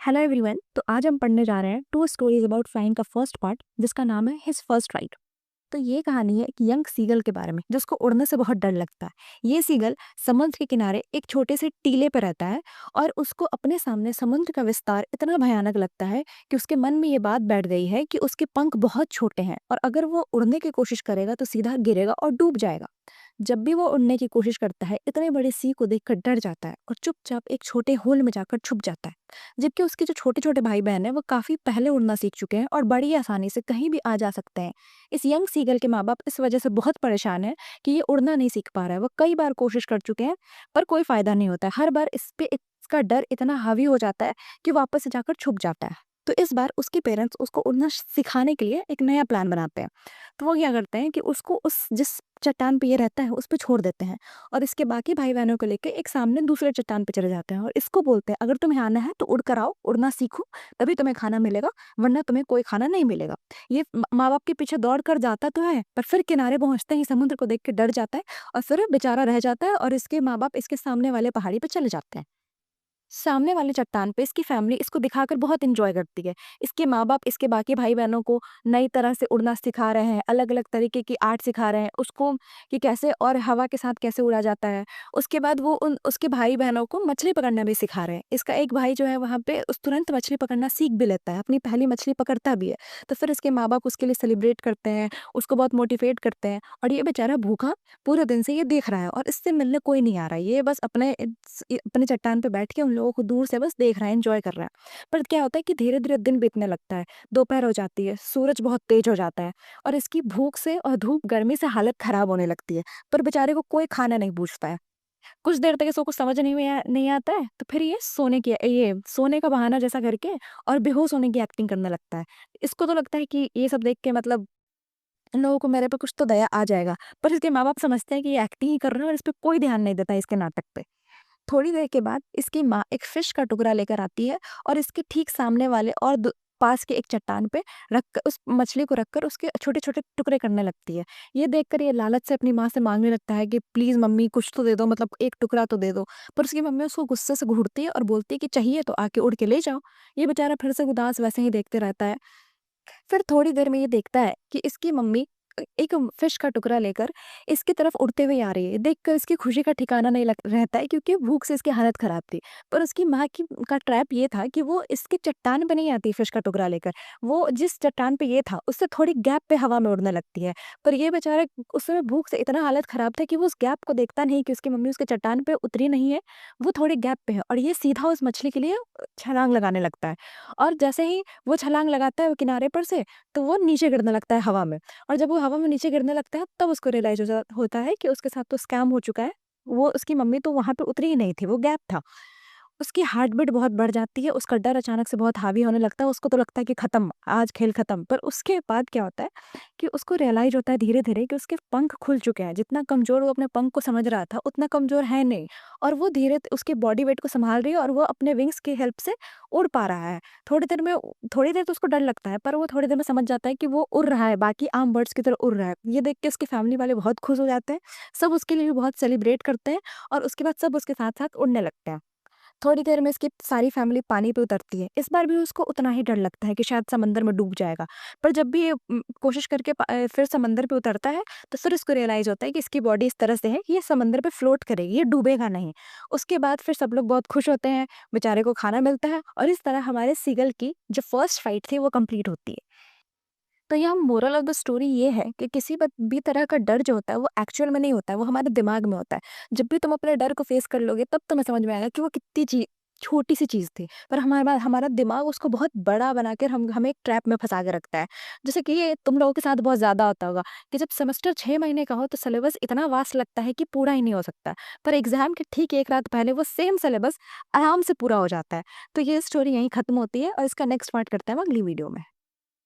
Hello everyone. तो आज हम पढ़ने जा रहे हैं टू स्टोरीज अबाउट फ्लाइंग का फर्स्ट पार्ट, जिसका नाम है हिज फर्स्ट राइड। तो ये कहानी है एक यंग सीगल के बारे में जिसको उड़ने से बहुत डर लगता है। ये सीगल समुद्र के किनारे एक छोटे से टीले पर रहता है और उसको अपने सामने समुद्र का विस्तार इतना भयानक लगता है कि उसके मन में ये बात बैठ गई है कि उसके पंख बहुत छोटे हैं और अगर वो उड़ने की कोशिश करेगा तो सीधा गिरेगा और डूब जाएगा। जब भी वो उड़ने की कोशिश करता है इतने बड़े सी को देखकर डर जाता है और चुपचाप एक छोटे होल में जाकर छुप जाता है। जबकि उसके जो छोटे छोटे भाई बहन है वो काफी पहले उड़ना सीख चुके हैं और बड़ी आसानी से कहीं भी आ जा सकते हैं। इस यंग सीगल के माँ बाप इस वजह से बहुत परेशान है कि ये उड़ना नहीं सीख पा रहा है। वो कई बार कोशिश कर चुके हैं पर कोई फायदा नहीं होता है। हर बार इस पे इसका डर इतना हावी हो जाता है कि वापस से जाकर छुप जाता है। तो इस बार उसके पेरेंट्स उसको उड़ना सिखाने के लिए एक नया प्लान बनाते हैं। तो वो क्या करते हैं कि उसको उस जिस चट्टान पे ये रहता है उस पे छोड़ देते हैं और इसके बाकी भाई बहनों को लेकर एक सामने दूसरे चट्टान पे चले जाते हैं और इसको बोलते हैं अगर तुम्हें आना है तो उड़ कर आओ, उड़ना सीखो, तभी तुम्हें खाना मिलेगा, वरना तुम्हें कोई खाना नहीं मिलेगा। ये माँ बाप के पीछे दौड़ कर जाता तो है पर फिर किनारे पहुंचते ही समुद्र को देख के डर जाता है और फिर बेचारा रह जाता है और इसके माँ बाप इसके सामने वाले पहाड़ी पे चले जाते हैं। सामने वाले चट्टान पे इसकी फैमिली इसको दिखाकर बहुत एंजॉय करती है। इसके माँ-बाप इसके बाकी भाई-बहनों को नई तरह से उड़ना सिखा रहे हैं, अलग-अलग तरीके की आर्ट सिखा रहे हैं उसको कि कैसे और हवा के साथ कैसे उड़ा जाता है। उसके बाद वो उन उसके भाई-बहनों को मछली पकड़ना भी सिखा रहे हैं। इसका एक भाई जो है वहाँ पे उस तुरंत मछली पकड़ना सीख भी लेता है, अपनी पहली मछली पकड़ता भी है। तो फिर इसके माँ-बाप उसके लिए सेलिब्रेट करते हैं, उसको बहुत मोटिवेट करते हैं और ये बेचारा भूखा पूरे दिन से ये देख रहा है और इससे मिलने कोई नहीं आ रहा है। ये बस अपने चट्टान पे बैठ के उन लोगों को दूर से बस देख रहा है, एंजॉय कर रहा है। पर क्या होता है कि धीरे-धीरे दिन बीतने लगता है, दोपहर हो जाती है, सूरज बहुत तेज हो जाता है और इसकी भूख से और धूप गर्मी से हालत खराब होने लगती है। पर बेचारे को कोई खाना नहीं पूछता है। कुछ देर तक इसको कुछ समझ नहीं आता है, तो फिर ये सोने का बहाना जैसा करके और बेहोश होने की एक्टिंग करने लगता है। इसको तो लगता है कि ये सब देख के मतलब इन लोगों को मेरे पे कुछ तो दया आ जाएगा, पर इसके माँ-बाप समझते हैं कि ये एक्टिंग ही कर रहे हैं और इस पे कोई ध्यान नहीं देता है इसके नाटक पे। थोड़ी देर के बाद इसकी माँ एक फिश का टुकड़ा लेकर आती है और इसके ठीक सामने वाले और पास के एक चट्टान पे रख उस मछली को रखकर उसके छोटे-छोटे टुकड़े करने लगती है। ये देखकर ये लालच से अपनी माँ से माँगने लगता है कि प्लीज़ मम्मी कुछ तो दे दो, मतलब एक टुकड़ा तो दे दो। पर उसकी मम्मी उसको गुस्से से घूरती है और बोलती है कि चाहिए तो आके उड़ के ले जाओ। ये बेचारा फिर से उदास वैसे ही देखते रहता है। फिर थोड़ी देर में ये देखता है कि इसकी मम्मी एक फिश का टुकड़ा लेकर इसकी तरफ उड़ते हुए आ रही है। देखकर इसकी खुशी का ठिकाना नहीं रहता है क्योंकि भूख से इसकी हालत खराब थी। पर उसकी माँ की का ट्रैप ये था कि वो इसके चट्टान पे नहीं आती फिश का टुकड़ा लेकर। वो जिस चट्टान पे ये था उससे थोड़ी गैप पे हवा में उड़ने लगती है। पर ये बेचारा उस समय भूख से इतना हालत खराब था कि वो उस गैप को देखता नहीं कि उसकी मम्मी उसके चट्टान पे उतरी नहीं है। वो थोड़ी गैप पे है और ये सीधा उस मछली के लिए छलांग लगाने लगता है। और जैसे ही वो छलांग लगाता है किनारे पर से, तो वो नीचे गिरने लगता है हवा में। और जब वो हवा में नीचे गिरने लगता है तब उसको रियलाइज़ होता है कि उसके साथ तो स्कैम हो चुका है। वो उसकी मम्मी तो वहाँ पे उतरी ही नहीं थी, वो गैप था। उसकी हार्ट बीट बहुत बढ़ जाती है, उसका डर अचानक से बहुत हावी होने लगता है, उसको तो लगता है कि खत्म, आज खेल खत्म। पर उसके बाद क्या होता है कि उसको रियलाइज़ होता है धीरे-धीरे कि उसके पंख खुल चुके हैं। जितना कमज़ोर वो अपने पंख को समझ रहा था, उतना कमज़ोर है नहीं और वो धीरे उसके बॉडी वेट को सँभाल रही है और वो अपने विंग्स की हेल्प से उड़ पा रहा है। थोड़ी देर तो उसको डर लगता है, पर वो थोड़ी देर में समझ जाता है कि वो उड़ रहा है, बाकी आम बर्ड्स की तरह उड़ रहा है। ये देख के उसकी फैमिली वाले बहुत खुश हो जाते हैं, सब उसके लिए भी बहुत सेलिब्रेट करते हैं और उसके बाद सब उसके साथ-साथ उड़ने लगते हैं। थोड़ी देर में इसकी सारी फैमिली पानी पे उतरती है। इस बार भी उसको उतना ही डर लगता है कि शायद समंदर में डूब जाएगा। पर जब भी ये कोशिश करके फिर समंदर पे उतरता है, तो फिर इसको रियलाइज़ होता है कि इसकी बॉडी इस तरह से है कि ये समंदर पे फ्लोट करेगी, ये डूबेगा नहीं। उसके बाद फिर सब लोग बहुत खुश होते हैं, बेचारे को खाना मिलता है और इस तरह हमारे सीगल की जो फर्स्ट फाइट थी वो कंप्लीट होती है। तो यहाँ मोरल ऑफ द स्टोरी ये है कि किसी भी तरह का डर जो होता है वो एक्चुअल में नहीं होता है, वो हमारे दिमाग में होता है। जब भी तुम अपने डर को फेस कर लोगे तब तुम्हें समझ में आएगा कि वो कितनी छोटी सी चीज़ थी, पर हमारा दिमाग उसको बहुत बड़ा बनाकर हमें एक ट्रैप में फंसा के रखता है। जैसे कि ये तुम लोगों के साथ बहुत ज़्यादा होता होगा कि जब सेमेस्टर 6 महीने का हो तो सिलेबस इतना वास्ट लगता है कि पूरा ही नहीं हो सकता, पर एग्जाम के ठीक एक रात पहले वो सेम सिलेबस आराम से पूरा हो जाता है। तो ये स्टोरी यहीं खत्म होती है और इसका नेक्स्ट पार्ट करते हैं हम अगली वीडियो में।